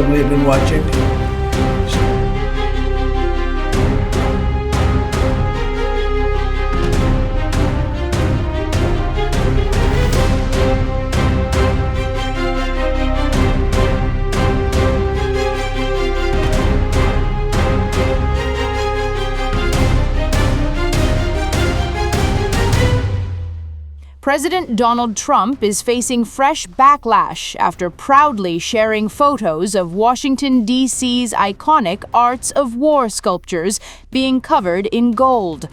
probably have been watching. President Donald Trump is facing fresh backlash after proudly sharing photos of Washington, D.C.'s iconic Arts of War sculptures being covered in gold.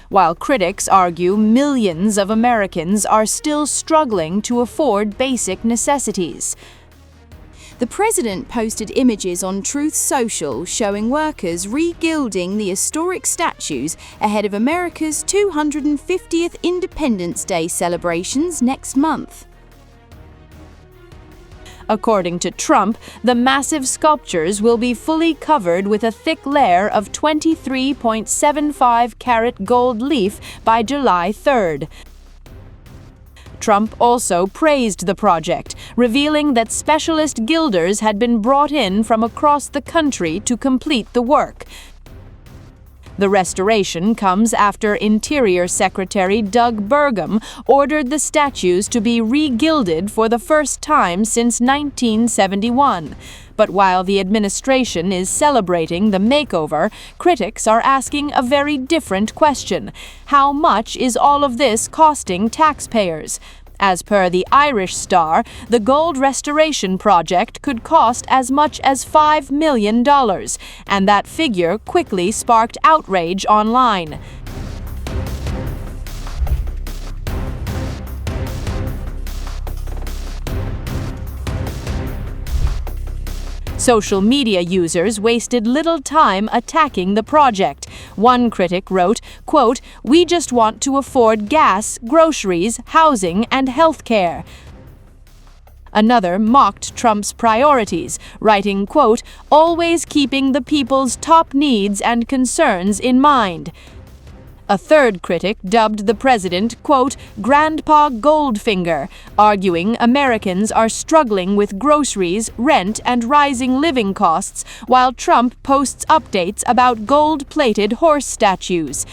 While critics argue millions of Americans are still struggling to afford basic necessities. The president posted images on Truth Social showing workers regilding the historic statues ahead of America's 250th Independence Day celebrations next month. According to Trump, the massive sculptures will be fully covered with a thick layer of 23.75 karat gold leaf by July 3rd. Trump also praised the project, revealing that specialist gilders had been brought in from across the country to complete the work. The restoration comes after Interior Secretary Doug Burgum ordered the statues to be regilded for the first time since 1971. But while the administration is celebrating the makeover, critics are asking a very different question. How much is all of this costing taxpayers? As per the Irish Star, the gold restoration project could cost as much as $5 million, and that figure quickly sparked outrage online. Social media users wasted little time attacking the project. One critic wrote, quote, "We just want to afford gas, groceries, housing, and health care." Another mocked Trump's priorities, writing, quote, "Always keeping the people's top needs and concerns in mind." A third critic dubbed the president, quote, "Grandpa Goldfinger," arguing Americans are struggling with groceries, rent, and rising living costs, while Trump posts updates about gold-plated horse statues.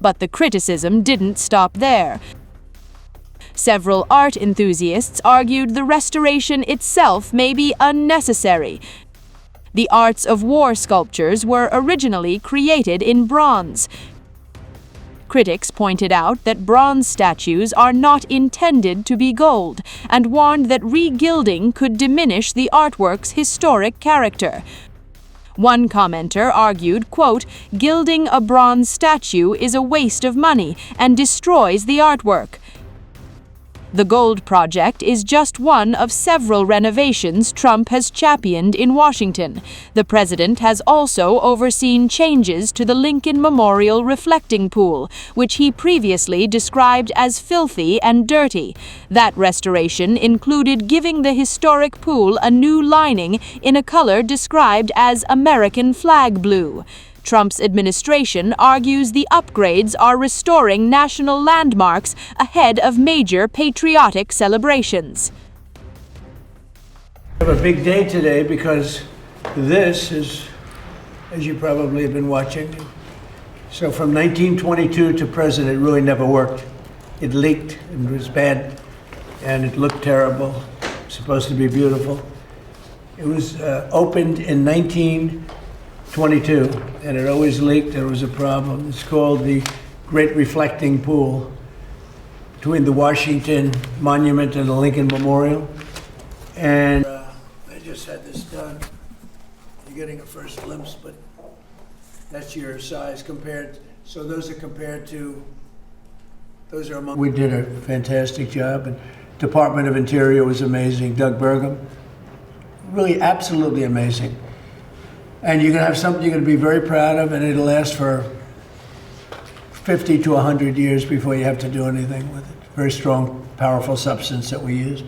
But the criticism didn't stop there. Several art enthusiasts argued the restoration itself may be unnecessary. The Arts of War sculptures were originally created in bronze. Critics pointed out that bronze statues are not intended to be gold, and warned that regilding could diminish the artwork's historic character. One commenter argued, quote, "Gilding a bronze statue is a waste of money and destroys the artwork." The Gold Project is just one of several renovations Trump has championed in Washington. The president has also overseen changes to the Lincoln Memorial reflecting pool, which he previously described as filthy and dirty. That restoration included giving the historic pool a new lining in a color described as American flag blue. Trump's administration argues the upgrades are restoring national landmarks ahead of major patriotic celebrations. We have a big day today because this is, as you probably have been watching, so from 1922 to present, it really never worked. It leaked and was bad, and it looked terrible. It was supposed to be beautiful. It was opened in 1922, and it always leaked. There was a problem. It's called the Great Reflecting Pool between the Washington Monument and the Lincoln Memorial. And I just had this done. You're getting a first glimpse, but that's your size compared. So those are compared to, those are among. We did a fantastic job, and Department of Interior was amazing. Doug Burgum, really absolutely amazing. And you're going to have something you're going to be very proud of, and it'll last for 50 to 100 years before you have to do anything with it. Very strong, powerful substance that we use.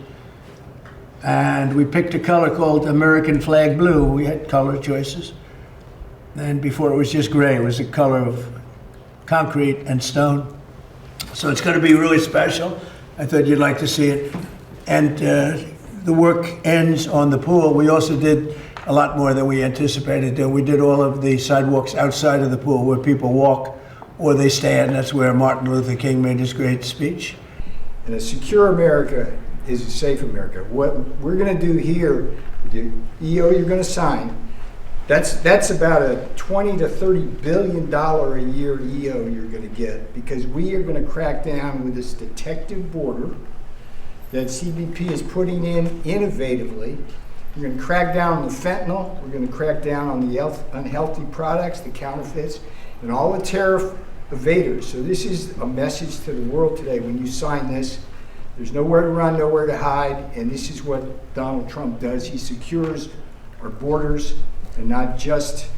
And we picked a color called American Flag Blue. We had color choices. And before it was just gray, it was a color of concrete and stone. So it's going to be really special. I thought you'd like to see it. And the work ends on the pool, we also did a lot more than we anticipated. We did all of the sidewalks outside of the pool where people walk or they stand. That's where Martin Luther King made his great speech. And a secure America is a safe America. What we're going to do here, the EO you're going to sign, that's about a $20 to $30 billion a year EO you're going to get, because we are going to crack down with this detective border that CBP is putting in innovatively. We're going to crack down on the fentanyl. We're going to crack down on the unhealthy products, the counterfeits, and all the tariff evaders. So this is a message to the world today. When you sign this, there's nowhere to run, nowhere to hide, and this is what Donald Trump does. He secures our borders, and not just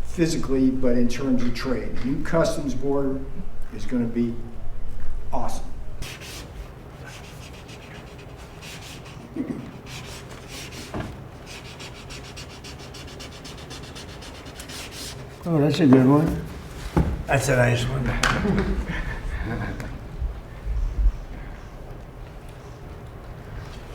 physically, but in terms of trade. The new customs border is going to be awesome. Oh, that's a good one. That's a nice one.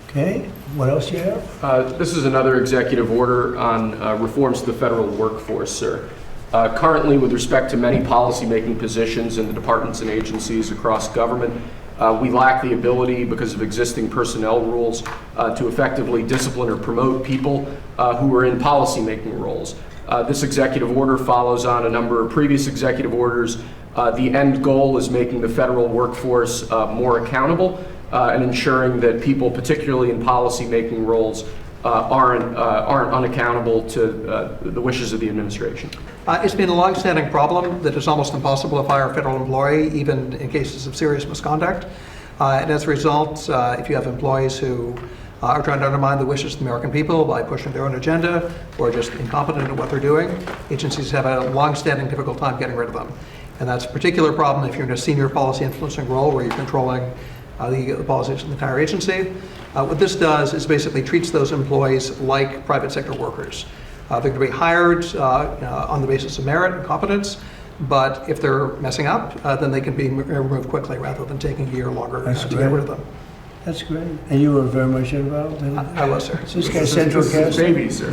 Okay, what else you have? This is another executive order on reforms to the federal workforce, sir. Currently, with respect to many policymaking positions in the departments and agencies across government, we lack the ability, because of existing personnel rules, to effectively discipline or promote people who are in policymaking roles. This executive order follows on a number of previous executive orders. The end goal is making the federal workforce more accountable and ensuring that people, particularly in policy-making roles, aren't unaccountable to the wishes of the administration. It's been a long-standing problem that it's almost impossible to fire a federal employee, even in cases of serious misconduct. And as a result, if you have employees who are trying to undermine the wishes of the American people by pushing their own agenda or just incompetent at what they're doing, agencies have a long-standing difficult time getting rid of them. And that's a particular problem if you're in a senior policy influencing role where you're controlling the policies of the entire agency. What this does is basically treats those employees like private sector workers. They're going to be hired on the basis of merit and competence, but if they're messing up, then they can be removed quickly rather than taking a year longer to get rid of them. That's great. And you were very much involved in it? I was, sir. Is this guy central cast? Baby, sir.